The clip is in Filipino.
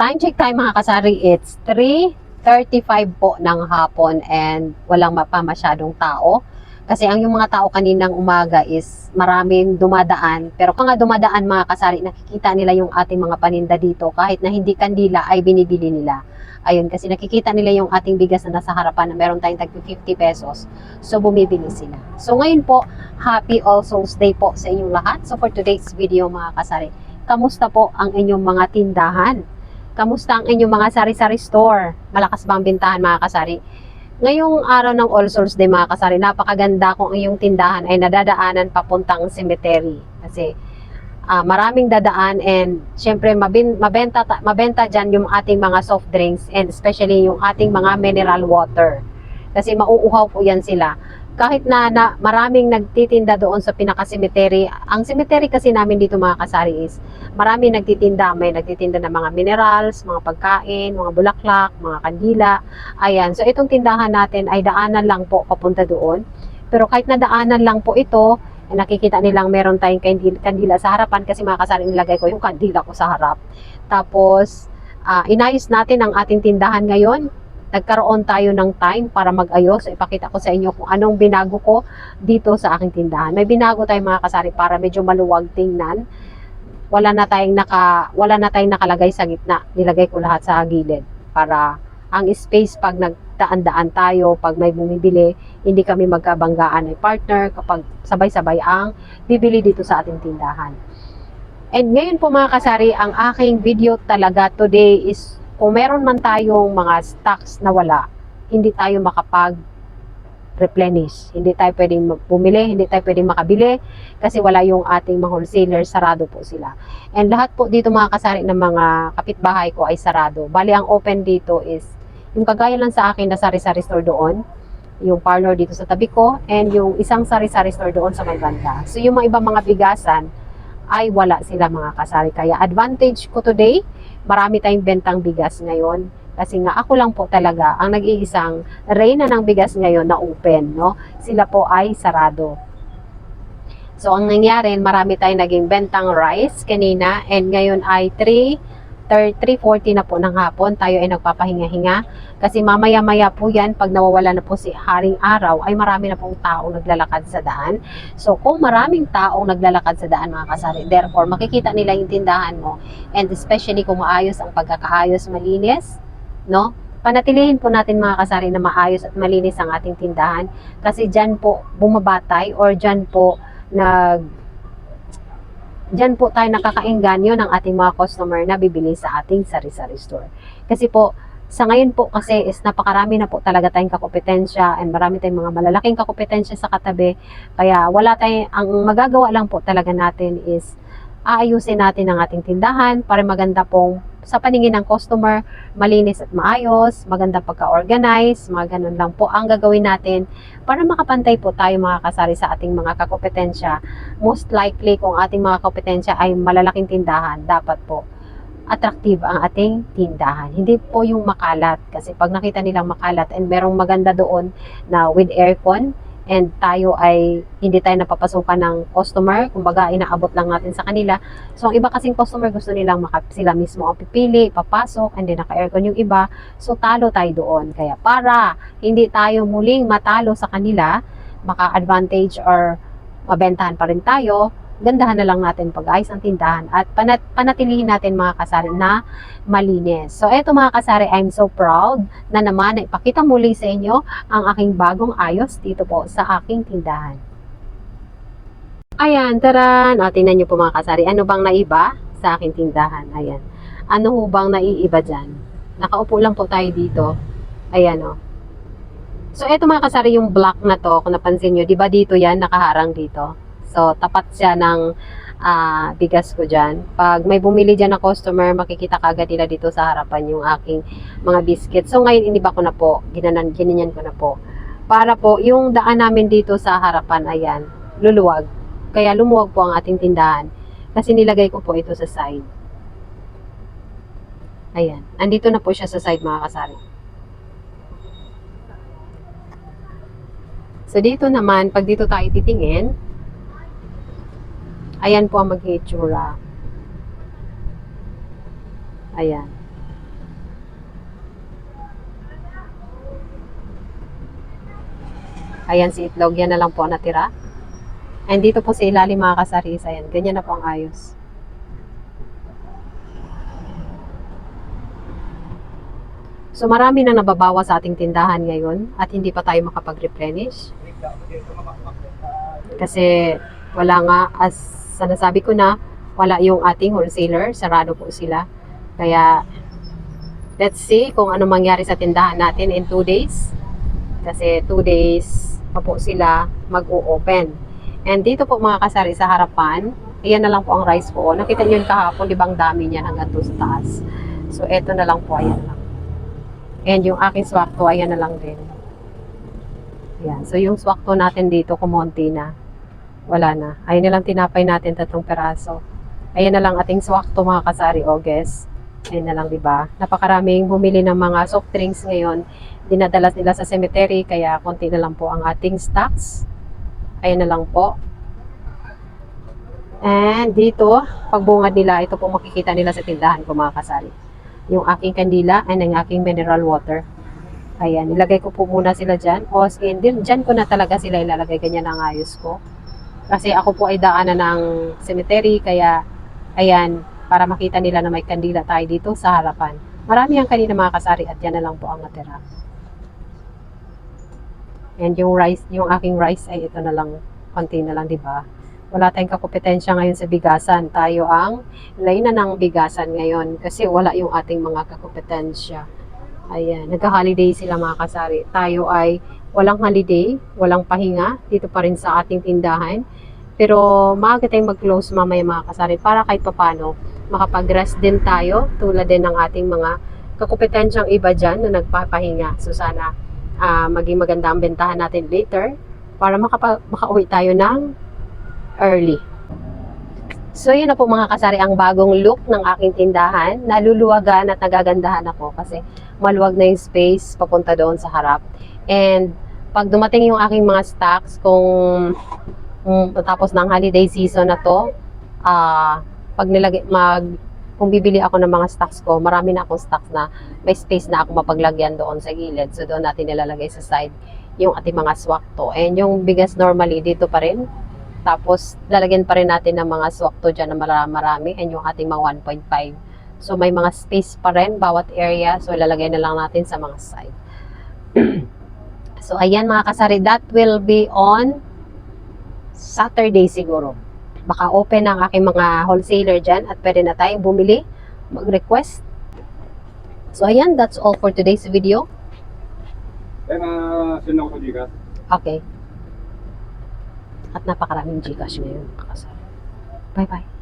time check tayo mga kasari, it's 3:35 po ng hapon and walang pa masyadong tao. Kasi ang yung mga tao kaninang umaga is maraming dumadaan. Pero kung nga dumadaan mga kasari, nakikita nila yung ating mga paninda dito. Kahit na hindi kandila ay binibili nila. Ayun, kasi nakikita nila yung ating bigas na nasa harapan na meron tayong tag 50 pesos. So, bumibili sila. So, ngayon po, Happy All Souls Day po sa inyong lahat. So, for today's video mga kasari, kamusta po ang inyong mga tindahan? Kamusta ang inyong mga sari-sari store? Malakas ba ang bintahan mga kasari? Ngayong araw ng All Souls Day mga kasari, napakaganda kung iyong tindahan ay nadadaanan papuntang cemetery. Kasi maraming dadaan and syempre mabenta dyan yung ating mga soft drinks and especially yung ating mga mineral water. Kasi mauuhaw po yan sila. Kahit na maraming nagtitinda doon sa pinaka-cemetery. Ang cemetery kasi namin dito mga kasari is maraming nagtitinda. May nagtitinda ng mga minerals, mga pagkain, mga bulaklak, mga kandila. Ayan. So itong tindahan natin ay daanan lang po papunta doon. Pero kahit na daanan lang po ito, nakikita nilang meron tayong kandila sa harapan kasi mga kasari nilagay ko yung kandila ko sa harap. Tapos, inayos natin ang ating tindahan ngayon. Nagkaroon tayo ng time para mag-ayos. So, ipakita ko sa inyo kung anong binago ko dito sa aking tindahan. May binago tayong mga kasari para medyo maluwag tingnan. Wala na tayong nakalagay sa gitna. Nilagay ko lahat sa gilid para ang space pag nagdaan-daan tayo, pag may bumibili, hindi kami magkabanggaan ng partner kapag sabay-sabay ang bibili dito sa ating tindahan. And ngayon po mga kasari, ang aking video talaga today is kung meron man tayong mga stocks na wala, hindi tayo makapag-replenish. Hindi tayo pwedeng bumili, hindi tayo pwedeng makabili kasi wala yung ating mga wholesalers, sarado po sila. And lahat po dito mga kasari ng mga kapitbahay ko ay sarado. Bali ang open dito is yung kagaya lang sa akin na sari-sari store doon, yung parlor dito sa tabi ko, and yung isang sari-sari store doon sa may banda. So yung mga ibang mga bigasan ay wala sila mga kasari. Kaya advantage ko today, marami tayong bentang bigas ngayon. Kasi nga ako lang po talaga ang nag-iisang reyna ng bigas ngayon na open, no? Sila po ay sarado. So ang nangyari, marami tayong naging bentang rice kanina and ngayon ay 3:40 na po ng hapon, tayo ay nagpapahinga-hinga kasi mamaya-maya po yan, pag nawawala na po si Haring Araw, ay marami na pong taong naglalakad sa daan. So kung maraming taong naglalakad sa daan mga kasari, therefore makikita nila yung tindahan mo and especially kung maayos ang pagkakaayos, malinis, no? Panatilihin po natin mga kasari na maayos at malinis ang ating tindahan kasi dyan po bumabatay or dyan po Diyan po tayo nakakaengganyo ng ating mga customer na bibili sa ating sari-sari store. Kasi po, sa ngayon po kasi is napakarami na po talaga tayong kakompetensya and marami tayong mga malalaking kakompetensya sa katabi. Kaya ang magagawa lang po talaga natin is aayusin natin ang ating tindahan para maganda pong sa paningin ng customer, malinis at maayos, maganda pagka-organize, mga ganun lang po ang gagawin natin para makapantay po tayo mga kasari sa ating mga kakompetensya. Most likely kung ating mga kompetensya ay malalaking tindahan, dapat po attractive ang ating tindahan. Hindi po yung makalat kasi pag nakita nilang makalat and merong maganda doon na with aircon and tayo ay hindi tayo napapasukan ng customer, kumbaga inaabot lang natin sa kanila. So ang iba kasing customer gusto nilang sila mismo ang pipili, papasok, and then naka-aircon yung iba. So talo tayo doon. Kaya para hindi tayo muling matalo sa kanila, maka-advantage or mabentahan pa rin tayo, gandahan na lang natin pag-ayos ng tindahan at panatilihin natin mga kasari na malinis. So eto mga kasari, I'm so proud na naman na ipakita muli sa inyo ang aking bagong ayos dito po sa aking tindahan. Ayan, taran! O, tingnan nyo po mga kasari, ano bang naiba sa aking tindahan? Ayan. Ano ho bang naiiba dyan? Nakaupo lang po tayo dito. Ayan o. So eto mga kasari, yung block na to, kung napansin nyo, di ba dito yan, nakaharang dito? So, tapat siya ng bigas ko dyan. Pag may bumili dyan na customer, makikita kagad nila dito sa harapan yung aking mga biscuit. So, ngayon, iniba ko na po. Ginanyan ko na po. Para po, yung daan namin dito sa harapan, ayan, luluwag. Kaya lumuwag po ang ating tindahan. Kasi nilagay ko po ito sa side. Ayan. Andito na po siya sa side, mga kasari. So, dito naman, pag dito tayo titingin, ayan po ang mag-itsura. Ayan. Ayan si itlog, yan na lang po ang natira. And dito po sa ilalim mga kasari, ayan, ganyan na po ang ayos. So marami na nababawa sa ating tindahan ngayon at hindi pa tayo makapag-replenish. Kasi wala nga, as sinasabi ko na, wala yung ating wholesaler, sarado po sila. Kaya let's see kung ano mangyari sa tindahan natin in 2 days. Kasi 2 days pa po sila mag-o-open. And dito po mga kasari sa harapan, iyan na lang po ang rice po. Nakita nyo yung kahapon, di ba ang dami niyan hanggang doon sa taas. So eto na lang po, ayan na lang. And yung aking swakto, ayan na lang din. Ayan. So yung swakto natin dito, kumonti na. Wala na. Ayan na lang tinapay natin 3 peraso. Ayan na lang ating swakto mga kasari, August. Ayan na lang, diba? Napakaraming bumili ng mga soft drinks ngayon. Dinadalas nila sa cemetery, kaya konti na lang po ang ating stocks. Ayan na lang po. And dito, pagbungad nila, ito po makikita nila sa tindahan ko mga kasari. Yung aking kandila and ang aking mineral water. Ayan, nilagay ko po muna sila dyan. O, dyan ko na talaga sila ilalagay. Ganyan ang ayos ko. Kasi ako po ay daanan ng cemetery, kaya, ayan, para makita nila na may kandila tayo dito sa harapan. Marami ang kanina mga kasari at yan na lang po ang natira. And yung rice, yung aking rice ay ito na lang, konti na lang, di ba? Wala tayong kakompetensya ngayon sa bigasan. Tayo ang layna ng bigasan ngayon kasi wala yung ating mga kakompetensya. Ayan, nagka-holiday sila mga kasari. Tayo ay walang holiday, walang pahinga dito pa rin sa ating tindahan. Pero maaga tayong mag-close mamaya mga kasari para kahit papano makapag-rest din tayo tulad din ng ating mga kakompetensyang iba dyan na nagpapahinga. So sana maging maganda ang bentahan natin later para makauwi tayo ng early. So yun na po mga kasari ang bagong look ng aking tindahan. Naluluwagan at nagagandahan ako kasi maluwag na yung space papunta doon sa harap. And pag dumating yung aking mga stocks, kung tapos ng holiday season na to, pag kung bibili ako ng mga stocks ko, marami na akong stocks na may space na ako mapaglagyan doon sa gilid. So doon natin nilalagay sa side yung ating mga swakto. And yung bigas normally dito pa rin. Tapos, lalagyan pa rin natin ng mga swakto dyan na marami and yung ating mga 1.5. So, may mga space pa rin bawat area. So, ilalagay na lang natin sa mga side. So, ayan mga kasari, that will be on Saturday siguro. Baka open ang aking mga wholesaler dyan at pwede na tayong bumili, mag-request. So, ayan, that's all for today's video. Send ako sa Gcash. Okay. At napakaraming Gcash ngayon. Bye-bye.